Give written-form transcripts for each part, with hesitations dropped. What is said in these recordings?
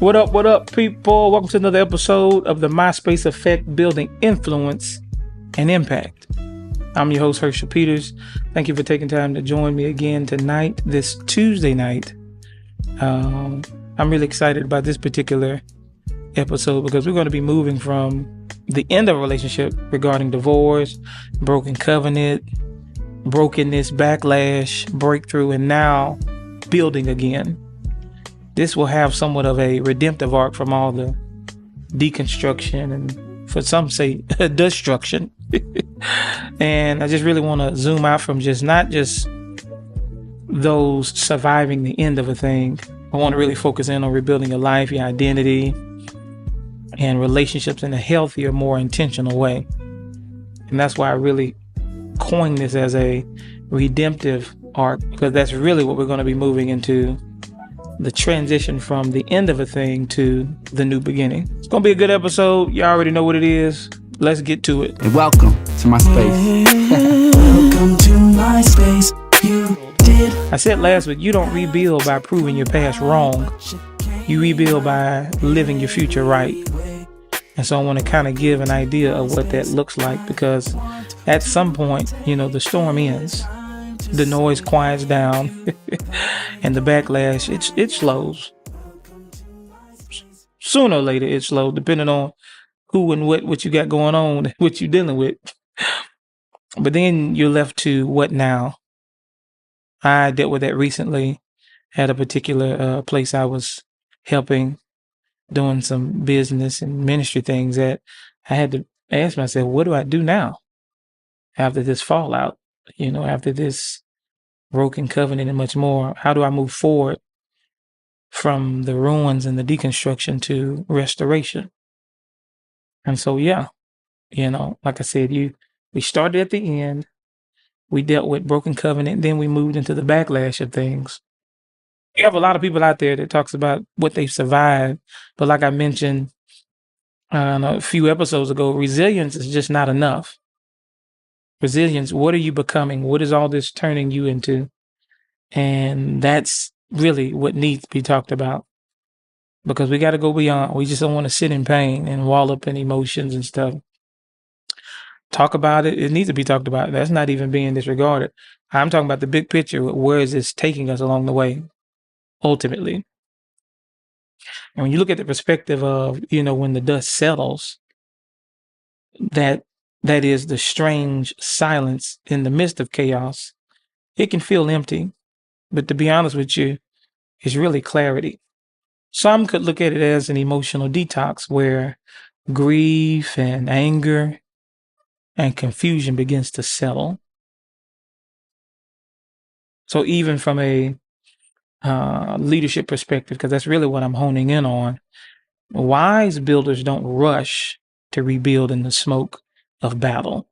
What up, people? Welcome to another episode of the MySpace Effect, Building Influence and Impact. I'm your host, Herschel Peters. Thank you for taking time to join me again tonight, this Tuesday night. I'm really excited about this particular episode because we're going to be moving from the end of a relationship regarding divorce, broken covenant, brokenness, backlash, breakthrough, and now building again. This will have somewhat of a redemptive arc from all the deconstruction and, for some say, destruction. And I just really want to zoom out from not just those surviving the end of a thing. I want to really focus in on rebuilding your life, your identity, and relationships in a healthier, more intentional way. And that's why I really coined this as a redemptive arc, because that's really what we're going to be moving into. The transition from the end of a thing to the new beginning. It's going to be a good episode. You already know what it is. Let's get to it. And welcome to my space. Welcome to my space. You did. I said last week, you don't rebuild by proving your past wrong. You rebuild by living your future right. And so I want to kind of give an idea of what that looks like, because at some point, the storm ends. The noise quiets down and the backlash, it slows. Sooner or later, it slows, depending on who and what you got going on, what you're dealing with. But then you're left to what now? I dealt with that recently at a particular place I was helping, doing some business and ministry things that I had to ask myself, what do I do now after this fallout? After this broken covenant and much more, how do I move forward from the ruins and the deconstruction to restoration? And so, like I said, we started at the end, we dealt with broken covenant, then we moved into the backlash of things. You have a lot of people out there that talks about what they've survived, but like I mentioned a few episodes ago, resilience is just not enough. Resilience, what are you becoming? What is all this turning you into? And that's really what needs to be talked about, because we got to go beyond. We just don't want to sit in pain and wall up in emotions and stuff. Talk about it. It needs to be talked about. That's not even being disregarded. I'm talking about the big picture. Where is this taking us along the way, ultimately? And when you look at the perspective of, when the dust settles, that is the strange silence in the midst of chaos. It can feel empty, but to be honest with you, it's really clarity. Some could look at it as an emotional detox where grief and anger and confusion begins to settle. So even from a leadership perspective, because that's really what I'm honing in on, wise builders don't rush to rebuild in the smoke of battle.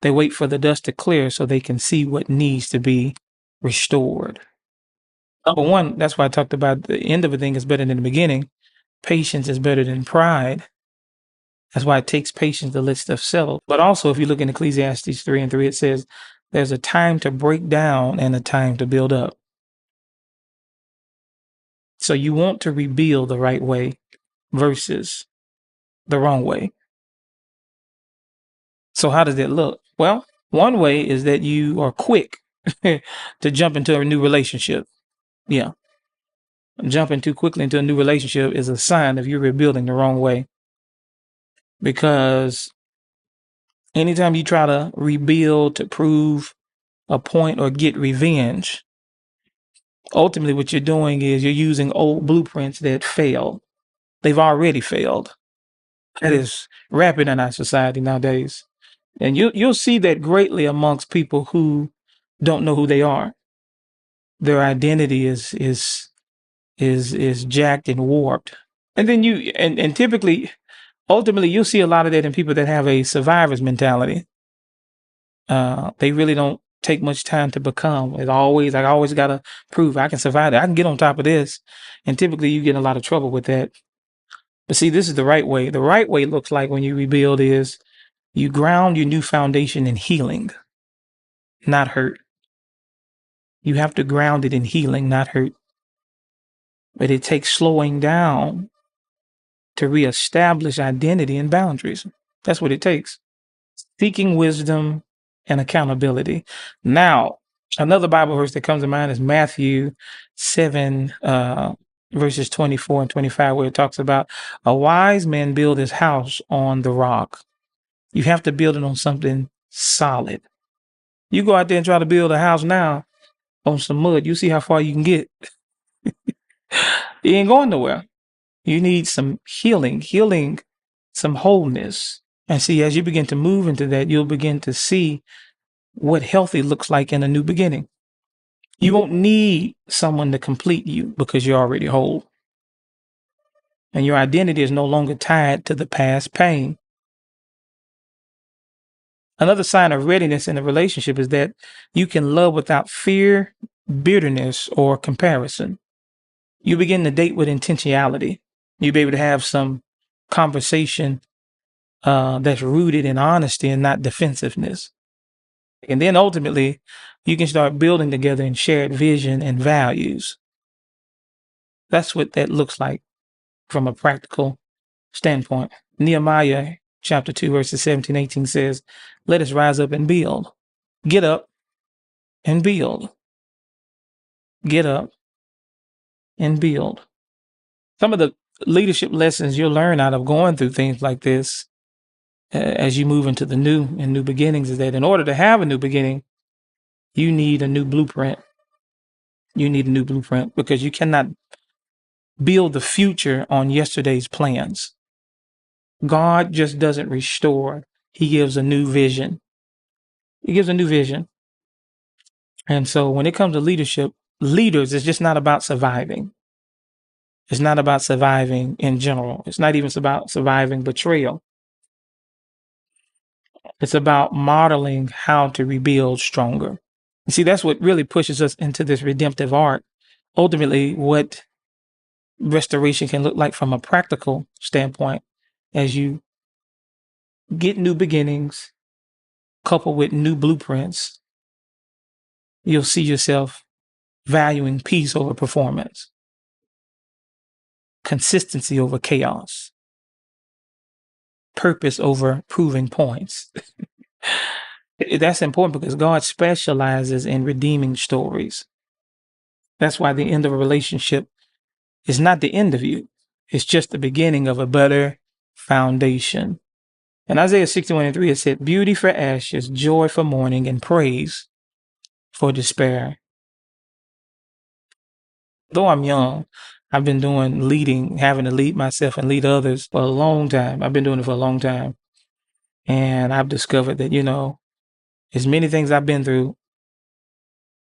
They wait for the dust to clear so they can see what needs to be restored. Number one, that's why I talked about the end of a thing is better than the beginning. Patience is better than pride. That's why it takes patience to let stuff settle. But also, if you look in Ecclesiastes 3:3, it says there's a time to break down and a time to build up. So you want to rebuild the right way versus the wrong way. So how does that look? Well, one way is that you are quick to jump into a new relationship. Yeah. Jumping too quickly into a new relationship is a sign of you're rebuilding the wrong way. Because anytime you try to rebuild to prove a point or get revenge, ultimately what you're doing is you're using old blueprints that failed. They've already failed. That is rampant in our society nowadays. And you'll see that greatly amongst people who don't know who they are. Their identity is jacked and warped. And then and typically, ultimately, you'll see a lot of that in people that have a survivor's mentality. They really don't take much time to become. I always got to prove I can survive it. I can get on top of this. And typically you get in a lot of trouble with that. But see, this is the right way. The right way looks like when you rebuild is you ground your new foundation in healing, not hurt. You have to ground it in healing, not hurt. but it takes slowing down to reestablish identity and boundaries. That's what it takes. Seeking wisdom and accountability. Now, another Bible verse that comes to mind is Matthew 7, verses 24 and 25, where it talks about a wise man build his house on the rock. You have to build it on something solid. You go out there and try to build a house now on some mud, you see how far you can get. You ain't going nowhere. You need some healing, some wholeness. And see, as you begin to move into that, you'll begin to see what healthy looks like in a new beginning. You won't need someone to complete you because you're already whole. And your identity is no longer tied to the past pain. Another sign of readiness in a relationship is that you can love without fear, bitterness, or comparison. You begin to date with intentionality. You'll be able to have some conversation that's rooted in honesty and not defensiveness. And then ultimately, you can start building together in shared vision and values. That's what that looks like from a practical standpoint. Nehemiah chapter 2, verses 17, 18 says, let us rise up and build. Get up and build. Get up and build. Some of the leadership lessons you'll learn out of going through things like this as you move into the new and new beginnings is that in order to have a new beginning, you need a new blueprint. You need a new blueprint because you cannot build the future on yesterday's plans. God just doesn't restore. He gives a new vision. He gives a new vision. And so when it comes to leadership, leaders, it's just not about surviving. It's not about surviving in general. It's not even about surviving betrayal. It's about modeling how to rebuild stronger. You see, that's what really pushes us into this redemptive arc. Ultimately, what restoration can look like from a practical standpoint as you get new beginnings coupled with new blueprints, you'll see yourself valuing peace over performance, consistency over chaos, purpose over proving points. That's important because God specializes in redeeming stories. That's why the end of a relationship is not the end of you. It's just the beginning of a better foundation. In Isaiah 61:3, it said, beauty for ashes, joy for mourning, and praise for despair. Though I'm young, I've been doing leading, having to lead myself and lead others for a long time. I've been doing it for a long time. And I've discovered that, as many things I've been through,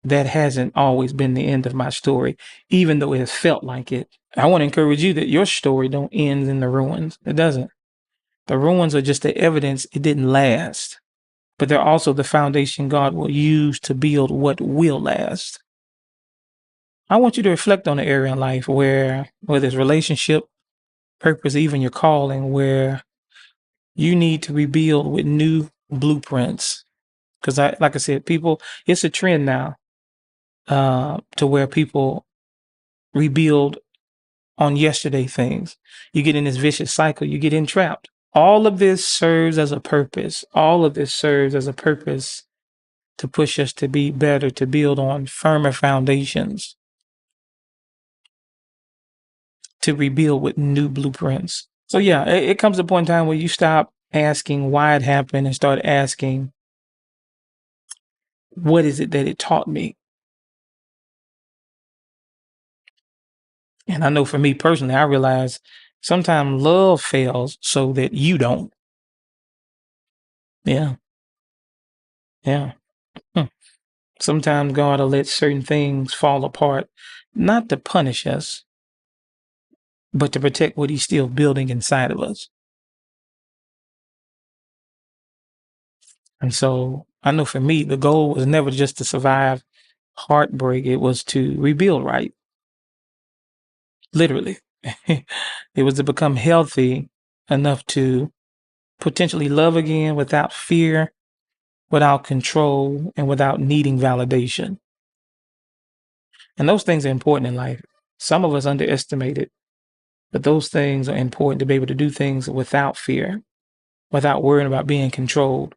that hasn't always been the end of my story, even though it has felt like it. I want to encourage you that your story don't end in the ruins. It doesn't. The ruins are just the evidence it didn't last, but they're also the foundation God will use to build what will last. I want you to reflect on the area in life where, whether it's relationship, purpose, even your calling, where you need to rebuild with new blueprints. Because like I said, it's a trend now to where people rebuild on yesterday things. You get in this vicious cycle, you get entrapped. All of this serves as a purpose. All of this serves as a purpose to push us to be better, to build on firmer foundations, to rebuild with new blueprints. So yeah, it comes to a point in time where you stop asking why it happened and start asking, what is it that it taught me? And I know for me personally, I realize sometimes love fails so that you don't. Yeah. Yeah. Sometimes God will let certain things fall apart, not to punish us, but to protect what he's still building inside of us. And so I know for me, the goal was never just to survive heartbreak. It was to rebuild right. Literally. It was to become healthy enough to potentially love again without fear, without control, and without needing validation. And those things are important in life. Some of us underestimate it, but those things are important to be able to do things without fear, without worrying about being controlled.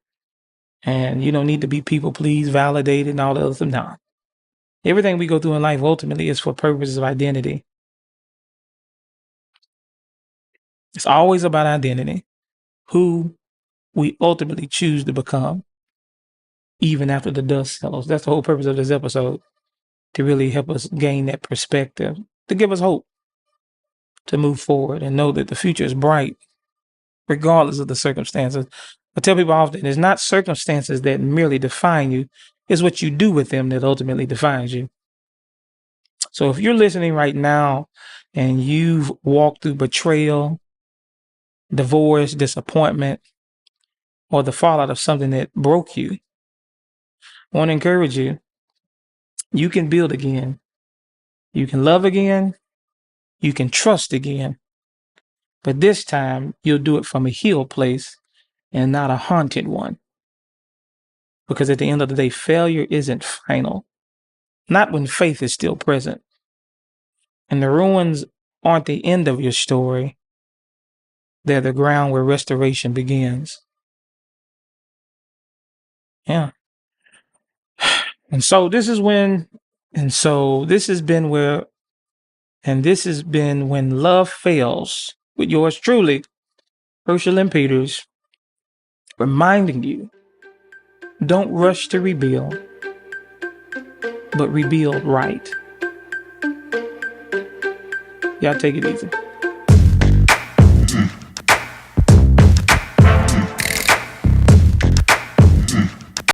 And you don't need to be people pleased, validated, and all the other stuff. No. Everything we go through in life ultimately is for purposes of identity. It's always about identity, who we ultimately choose to become, even after the dust settles. That's the whole purpose of this episode, to really help us gain that perspective, to give us hope, to move forward and know that the future is bright, regardless of the circumstances. I tell people often, it's not circumstances that merely define you, it's what you do with them that ultimately defines you. So if you're listening right now and you've walked through betrayal, divorce, disappointment, or the fallout of something that broke you, I want to encourage you. You can build again. You can love again. You can trust again. But this time, you'll do it from a healed place and not a haunted one. Because at the end of the day, failure isn't final. Not when faith is still present. And the ruins aren't the end of your story. They're the ground where restoration begins. Yeah. And so this has been when love fails with yours truly, Herschel M. reminding you, don't rush to rebuild, but rebuild right. Y'all take it easy.